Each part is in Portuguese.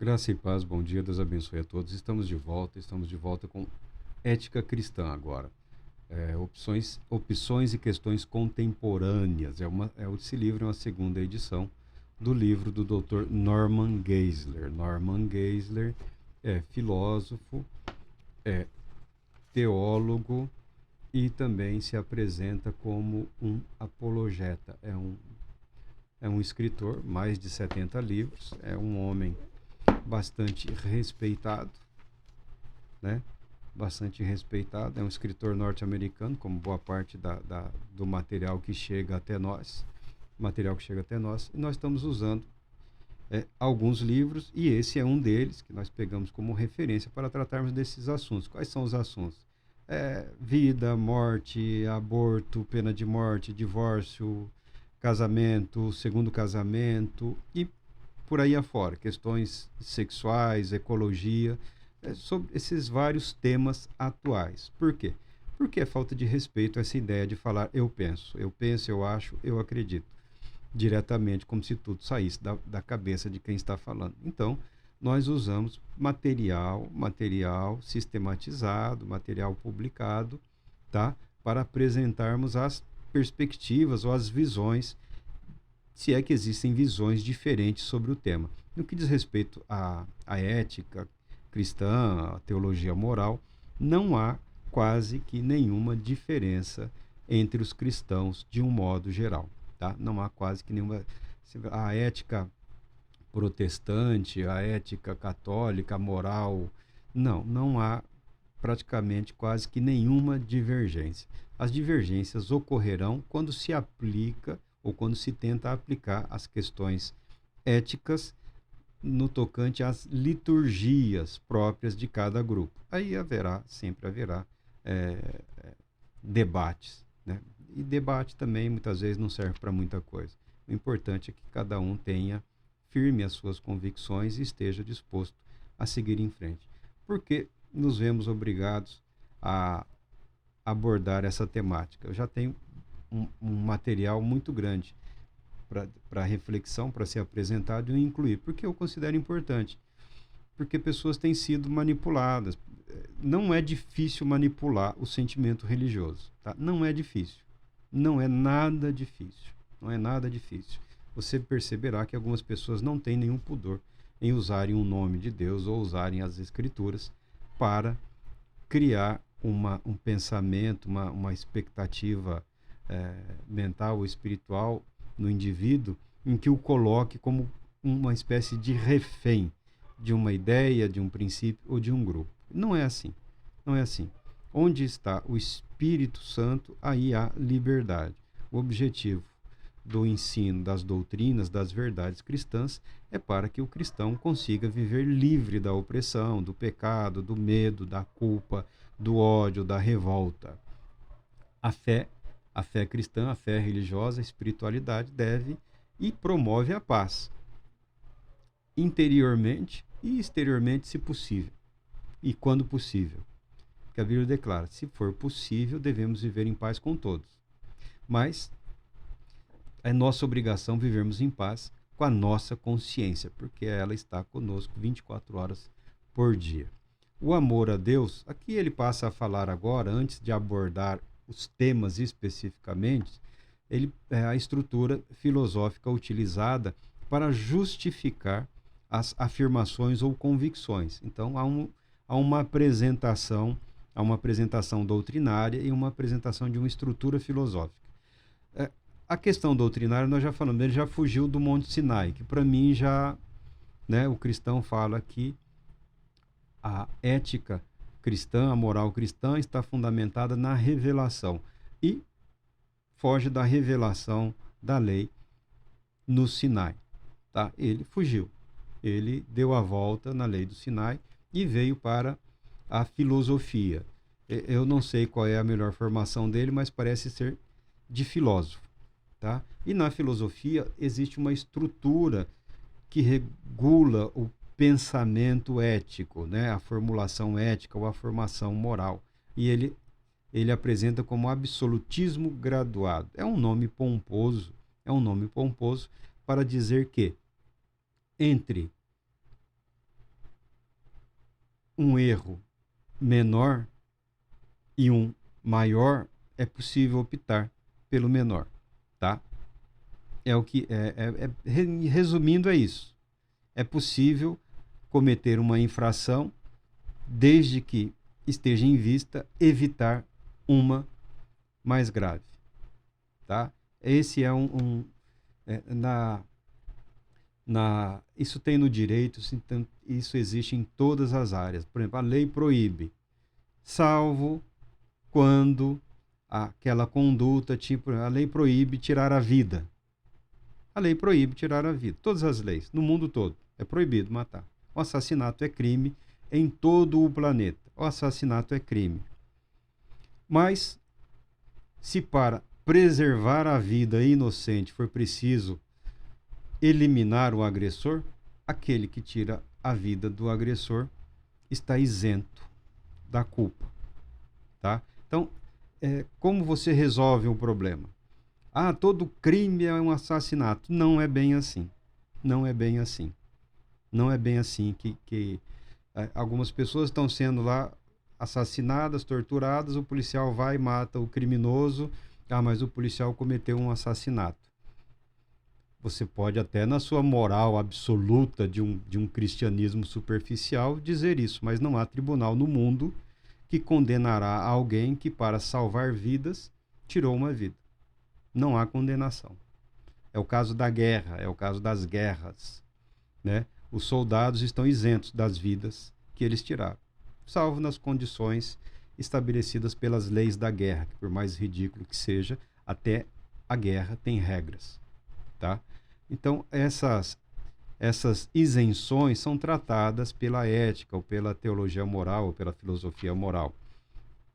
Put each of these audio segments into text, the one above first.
Graça e paz, bom dia, Deus abençoe a todos. Estamos de volta com Ética Cristã agora. Opções e questões contemporâneas. Esse livro é uma segunda edição do livro do Dr. Norman Geisler. Norman Geisler é filósofo, é teólogo e também se apresenta como um apologeta. É um escritor, mais de 70 livros, é um homem bastante respeitado, né? Bastante respeitado. É um escritor norte-americano, como boa parte do material que chega até nós. E nós estamos usando alguns livros, e esse é um deles que nós pegamos como referência para tratarmos desses assuntos. Quais são os assuntos? Vida, morte, aborto, pena de morte, divórcio, casamento, segundo casamento e por aí afora, questões sexuais, ecologia, sobre esses vários temas atuais. Por quê? Porque é falta de respeito a essa ideia de falar eu penso, eu acho, eu acredito, diretamente, como se tudo saísse da cabeça de quem está falando. Então, nós usamos material sistematizado, material publicado, tá? Para apresentarmos as perspectivas ou as visões, se é que existem visões diferentes sobre o tema. No que diz respeito à ética cristã, à teologia moral, não há quase que nenhuma diferença entre os cristãos de um modo geral. Tá? Não há quase que nenhuma. A ética protestante, a ética católica, a moral, não há praticamente quase que nenhuma divergência. As divergências ocorrerão quando se aplica ou quando se tenta aplicar as questões éticas no tocante às liturgias próprias de cada grupo. Aí sempre haverá debates, né? E debate também muitas vezes não serve para muita coisa. O importante é que cada um tenha firme as suas convicções e esteja disposto a seguir em frente. Porque nos vemos obrigados a abordar essa temática. Eu já tenho um material muito grande para reflexão, para ser apresentado e incluir, porque eu considero importante. Porque pessoas têm sido manipuladas. Não é difícil manipular o sentimento religioso. Tá? Não é difícil. Não é nada difícil. Não é nada difícil. Você perceberá que algumas pessoas não têm nenhum pudor em usarem o nome de Deus ou usarem as escrituras para criar um pensamento, uma expectativa mental ou espiritual no indivíduo em que o coloque como uma espécie de refém de uma ideia, de um princípio ou de um grupo. Não é assim. Não é assim. Onde está o Espírito Santo, aí há liberdade. O objetivo do ensino, das doutrinas, das verdades cristãs é para que o cristão consiga viver livre da opressão, do pecado, do medo, da culpa, do ódio, da revolta. A fé cristã, a fé religiosa, a espiritualidade deve e promove a paz, interiormente e exteriormente, se possível, e quando possível. Porque a Bíblia declara, se for possível, devemos viver em paz com todos. Mas é nossa obrigação vivermos em paz com a nossa consciência, porque ela está conosco 24 horas por dia. O amor a Deus, aqui ele passa a falar agora, antes de abordar os temas especificamente, a estrutura filosófica utilizada para justificar as afirmações ou convicções. Então, há uma apresentação doutrinária e uma apresentação de uma estrutura filosófica. A questão doutrinária, nós já falamos, ele já fugiu do Monte Sinai, que para mim já, né, o cristão fala que a ética cristã, a moral cristã está fundamentada na revelação e foge da revelação da lei no Sinai. Tá? Ele fugiu, ele deu a volta na lei do Sinai e veio para a filosofia. Eu não sei qual é a melhor formação dele, mas parece ser de filósofo. Tá? E na filosofia existe uma estrutura que regula o pensamento ético, né? A formulação ética ou a formação moral. E ele apresenta como absolutismo graduado. É um nome pomposo para dizer que entre um erro menor e um maior, é possível optar pelo menor, tá? É o que resumindo, é isso. É possível cometer uma infração desde que esteja em vista evitar uma mais grave, tá? Esse é isso tem no direito, então, isso existe em todas as áreas. Por exemplo, a lei proíbe, salvo quando aquela conduta, tipo, a lei proíbe tirar a vida. A lei proíbe tirar a vida. Todas as leis, no mundo todo, é proibido matar. O assassinato é crime em todo o planeta. O assassinato é crime. Mas, se para preservar a vida inocente for preciso eliminar o agressor, aquele que tira a vida do agressor está isento da culpa, tá? Então, como você resolve o problema? Todo crime é um assassinato. Não é bem assim. Não é bem assim. Não é bem assim que algumas pessoas estão sendo lá assassinadas, torturadas, o policial vai e mata o criminoso. Mas o policial cometeu um assassinato. Você pode até, na sua moral absoluta de um cristianismo superficial, dizer isso, mas não há tribunal no mundo que condenará alguém que, para salvar vidas, tirou uma vida. Não há condenação. É o caso da guerra, é o caso das guerras, né? Os soldados estão isentos das vidas que eles tiraram, salvo nas condições estabelecidas pelas leis da guerra, que por mais ridículo que seja, até a guerra tem regras, tá? Então, essas isenções são tratadas pela ética, ou pela teologia moral, ou pela filosofia moral.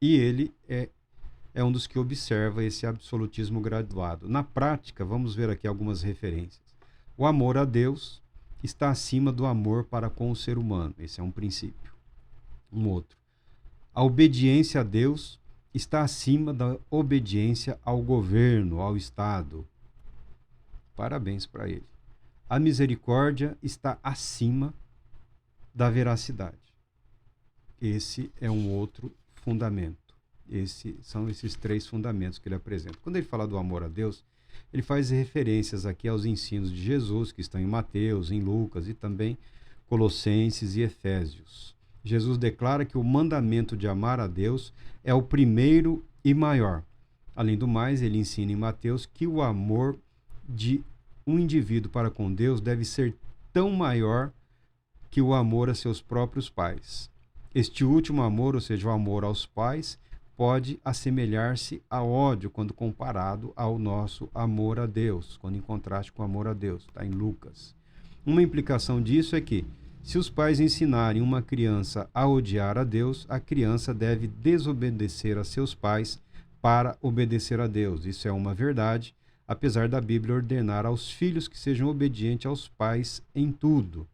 E ele é um dos que observa esse absolutismo graduado. Na prática, vamos ver aqui algumas referências. O amor a Deus está acima do amor para com o ser humano. Esse é um princípio. Um outro. A obediência a Deus está acima da obediência ao governo, ao Estado. Parabéns para ele. A misericórdia está acima da veracidade. Esse é um outro fundamento. São esses três fundamentos que ele apresenta. Quando ele fala do amor a Deus, ele faz referências aqui aos ensinos de Jesus, que estão em Mateus, em Lucas e também Colossenses e Efésios. Jesus declara que o mandamento de amar a Deus é o primeiro e maior. Além do mais, ele ensina em Mateus que o amor de um indivíduo para com Deus deve ser tão maior que o amor a seus próprios pais. Este último amor, ou seja, o amor aos pais, pode assemelhar-se a ódio quando comparado ao nosso amor a Deus, quando em contraste com o amor a Deus, está em Lucas. Uma implicação disso é que, se os pais ensinarem uma criança a odiar a Deus, a criança deve desobedecer a seus pais para obedecer a Deus. Isso é uma verdade, apesar da Bíblia ordenar aos filhos que sejam obedientes aos pais em tudo.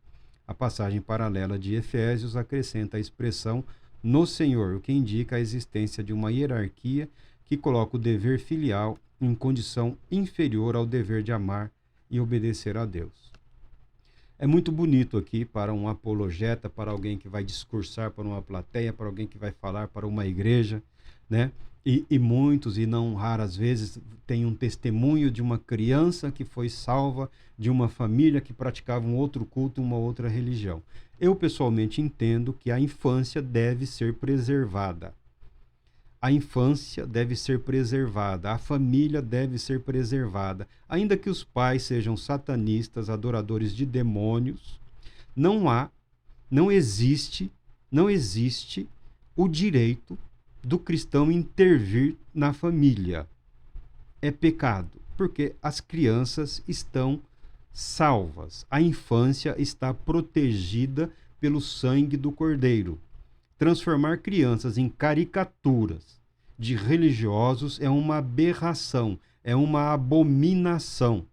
A passagem paralela de Efésios acrescenta a expressão no Senhor, o que indica a existência de uma hierarquia que coloca o dever filial em condição inferior ao dever de amar e obedecer a Deus. É muito bonito aqui para um apologeta, para alguém que vai discursar para uma plateia, para alguém que vai falar para uma igreja, né? E muitos, e não raras vezes, tem um testemunho de uma criança que foi salva de uma família que praticava um outro culto, uma outra religião. Eu, pessoalmente, entendo que a infância deve ser preservada. A infância deve ser preservada, a família deve ser preservada. Ainda que os pais sejam satanistas, adoradores de demônios, não existe o direito do cristão intervir na família. É pecado, porque as crianças estão salvas. A infância está protegida pelo sangue do Cordeiro. Transformar crianças em caricaturas de religiosos é uma aberração, é uma abominação.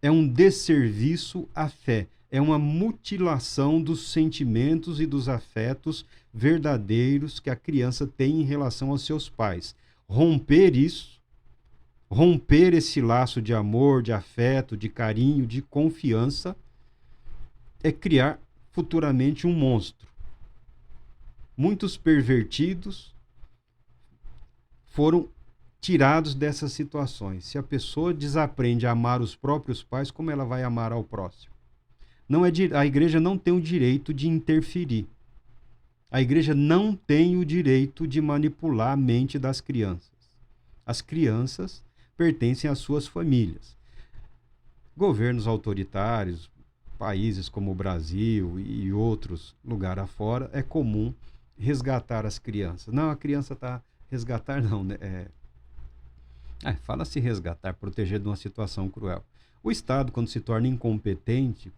É um desserviço à fé, é uma mutilação dos sentimentos e dos afetos verdadeiros que a criança tem em relação aos seus pais. Romper isso, romper esse laço de amor, de afeto, de carinho, de confiança, é criar futuramente um monstro. Muitos pervertidos foram tirados dessas situações. Se a pessoa desaprende a amar os próprios pais, como ela vai amar ao próximo? A igreja não tem o direito de interferir. A igreja não tem o direito de manipular a mente das crianças. As crianças pertencem às suas famílias. Governos autoritários, países como o Brasil e outros lugares afora, é comum resgatar as crianças. Não, a criança está... Resgatar não, né? Fala-se resgatar, proteger de uma situação cruel. O Estado, quando se torna incompetente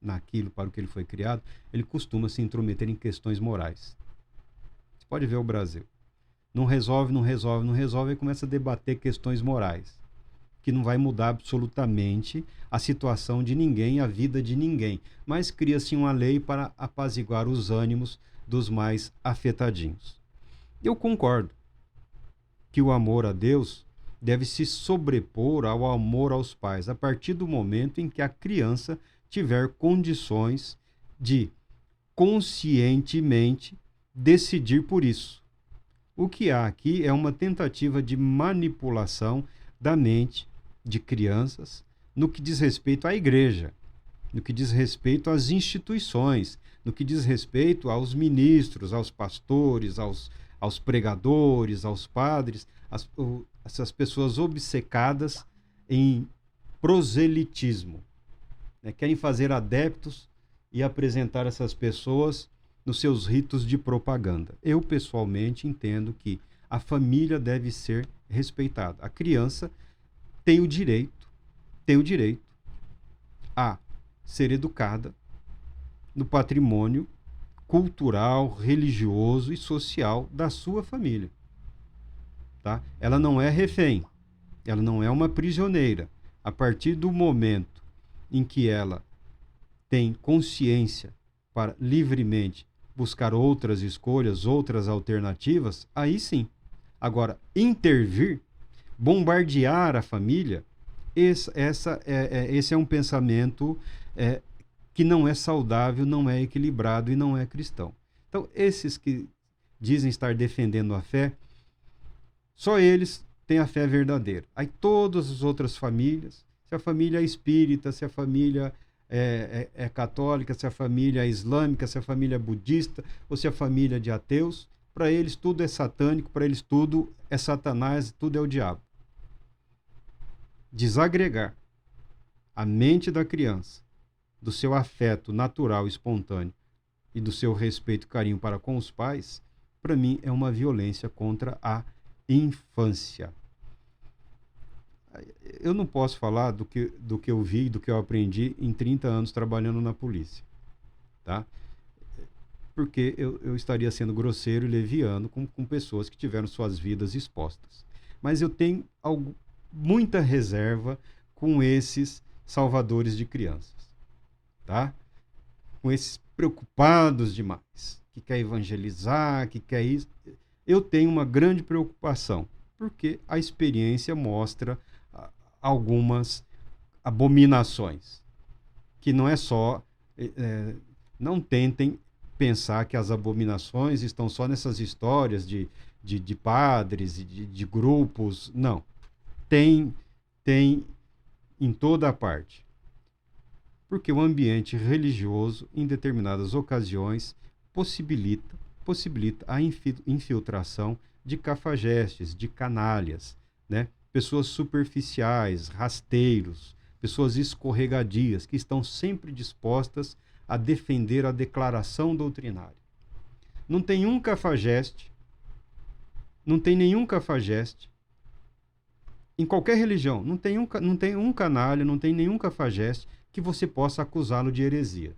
naquilo para o que ele foi criado, ele costuma se intrometer em questões morais. Você pode ver o Brasil. Não resolve, e começa a debater questões morais, que não vai mudar absolutamente a situação de ninguém, a vida de ninguém. Mas cria-se uma lei para apaziguar os ânimos dos mais afetadinhos. Eu concordo que o amor a Deus deve se sobrepor ao amor aos pais, a partir do momento em que a criança tiver condições de conscientemente decidir por isso. O que há aqui é uma tentativa de manipulação da mente de crianças no que diz respeito à igreja, no que diz respeito às instituições, no que diz respeito aos ministros, aos pastores, aos pregadores, aos padres, essas pessoas obcecadas em proselitismo, né? Querem fazer adeptos e apresentar essas pessoas nos seus ritos de propaganda. Eu, pessoalmente, entendo que a família deve ser respeitada. A criança tem o direito a ser educada no patrimônio cultural, religioso e social da sua família. Tá? Ela não é refém, ela não é uma prisioneira. A partir do momento em que ela tem consciência para livremente buscar outras escolhas, outras alternativas, aí sim. Agora, intervir, bombardear a família, esse é um pensamento que não é saudável, não é equilibrado e não é cristão. Então, esses que dizem estar defendendo a fé, só eles têm a fé verdadeira. Aí todas as outras famílias, se a família é espírita, se a família é católica, se a família é islâmica, se a família é budista, ou se a família é de ateus, para eles tudo é satânico, para eles tudo é Satanás, tudo é o diabo. Desagregar a mente da criança do seu afeto natural, espontâneo e do seu respeito e carinho para com os pais, para mim é uma violência contra a infância. Eu não posso falar do que eu vi, do que eu aprendi em 30 anos trabalhando na polícia, tá? Porque eu estaria sendo grosseiro e leviano com pessoas que tiveram suas vidas expostas. Mas eu tenho muita reserva com esses salvadores de crianças, tá? Com esses preocupados demais, que quer evangelizar, que quer isso. Eu tenho uma grande preocupação, porque a experiência mostra algumas abominações, que não é só... não tentem pensar que as abominações estão só nessas histórias de padres e de grupos. Não. Tem em toda a parte. Porque o ambiente religioso, em determinadas ocasiões, possibilita a infiltração de cafajestes, de canalhas, né? Pessoas superficiais, rasteiros, pessoas escorregadias, que estão sempre dispostas a defender a declaração doutrinária. Não tem nenhum cafajeste, em qualquer religião, não tem um canalha, não tem nenhum cafajeste que você possa acusá-lo de heresia.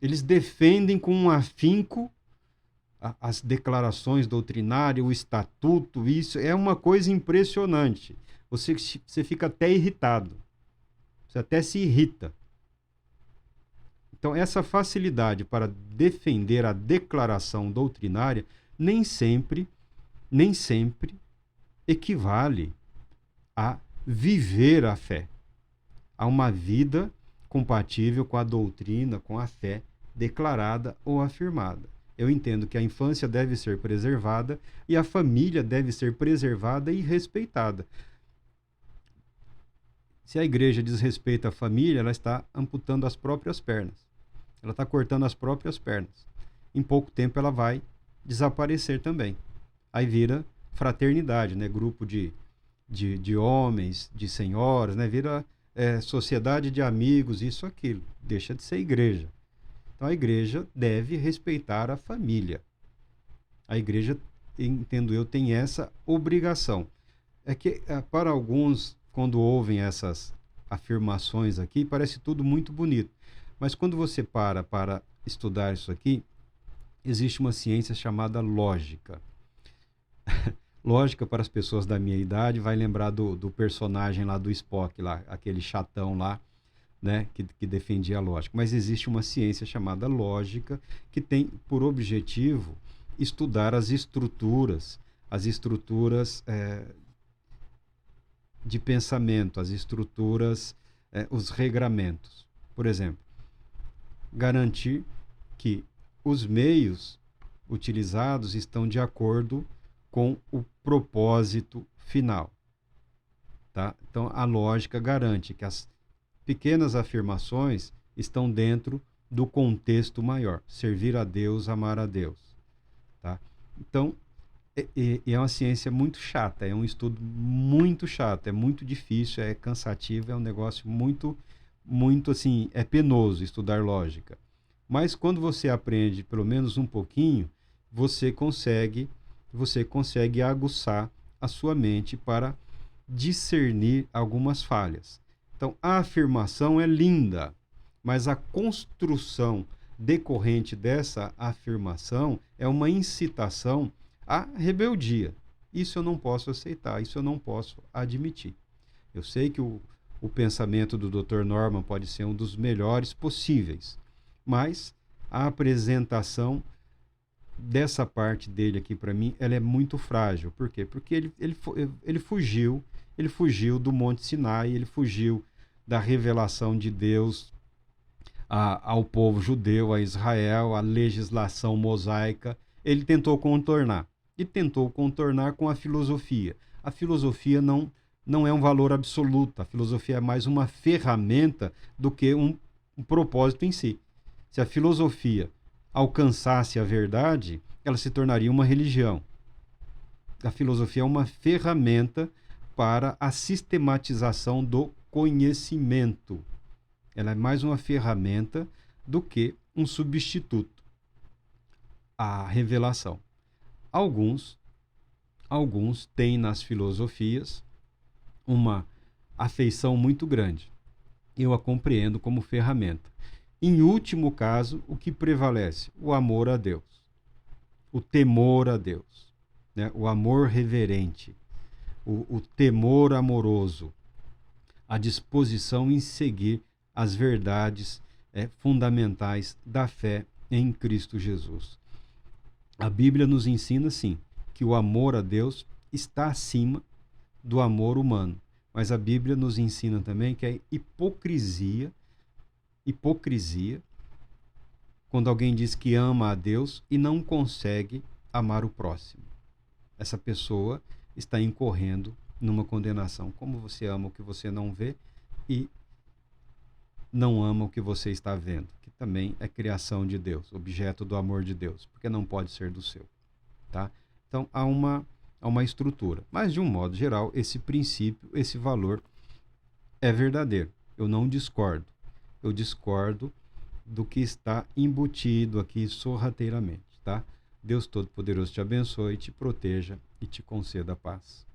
Eles defendem com um afinco as declarações doutrinárias, o estatuto, isso é uma coisa impressionante. Você fica até irritado, você até se irrita. Então, essa facilidade para defender a declaração doutrinária nem sempre equivale a viver a fé, a uma vida compatível com a doutrina, com a fé declarada ou afirmada. Eu entendo que a infância deve ser preservada e a família deve ser preservada e respeitada. Se a igreja desrespeita a família, ela está amputando as próprias pernas. Ela está cortando as próprias pernas. Em pouco tempo ela vai desaparecer também. Aí vira fraternidade, né? Grupo de homens, de senhoras, né? Vira sociedade de amigos, isso, aquilo. Deixa de ser igreja. Então a igreja deve respeitar a família. A igreja, entendo eu, tem essa obrigação. É que para alguns, quando ouvem essas afirmações aqui, parece tudo muito bonito. Mas quando você para estudar isso aqui, existe uma ciência chamada lógica. Lógica, para as pessoas da minha idade, vai lembrar do personagem lá do Spock, lá, aquele chatão lá, né, que defendia a lógica. Mas existe uma ciência chamada lógica, que tem por objetivo estudar as estruturas de pensamento, as estruturas, os regramentos. Por exemplo, garantir que os meios utilizados estão de acordo com o propósito final. Tá? Então, a lógica garante que as pequenas afirmações estão dentro do contexto maior. Servir a Deus, amar a Deus. Tá? Então, é uma ciência muito chata, é um estudo muito chato, é muito difícil, é cansativo, é um negócio muito, muito assim, é penoso estudar lógica. Mas quando você aprende pelo menos um pouquinho, você consegue aguçar a sua mente para discernir algumas falhas. Então, a afirmação é linda, mas a construção decorrente dessa afirmação é uma incitação à rebeldia. Isso eu não posso aceitar, isso eu não posso admitir. Eu sei que o pensamento do Dr. Norman pode ser um dos melhores possíveis, mas a apresentação dessa parte dele aqui para mim, ela é muito frágil. Por quê? Porque ele fugiu do Monte Sinai, ele fugiu da revelação de Deus ao povo judeu, a Israel, a legislação mosaica. Ele tentou contornar. E tentou contornar com a filosofia. A filosofia não é um valor absoluto. A filosofia é mais uma ferramenta do que um propósito em si. Se a filosofia alcançasse a verdade, ela se tornaria uma religião. A filosofia é uma ferramenta para a sistematização do conhecimento. Ela é mais uma ferramenta do que um substituto à revelação. Alguns têm nas filosofias uma afeição muito grande. Eu a compreendo como ferramenta. Em último caso, o que prevalece? O amor a Deus, o temor a Deus, né? O amor reverente, o temor amoroso, a disposição em seguir as verdades fundamentais da fé em Cristo Jesus. A Bíblia nos ensina, sim, que o amor a Deus está acima do amor humano. Mas a Bíblia nos ensina também que é hipocrisia quando alguém diz que ama a Deus e não consegue amar o próximo. Essa pessoa está incorrendo numa condenação. Como você ama o que você não vê e não ama o que você está vendo, que também é criação de Deus, objeto do amor de Deus, porque não pode ser do seu. Tá? Então, há uma estrutura. Mas, de um modo geral, esse princípio, esse valor é verdadeiro. Eu não discordo. Eu discordo do que está embutido aqui sorrateiramente. Tá? Deus Todo-Poderoso te abençoe, te proteja e te conceda paz.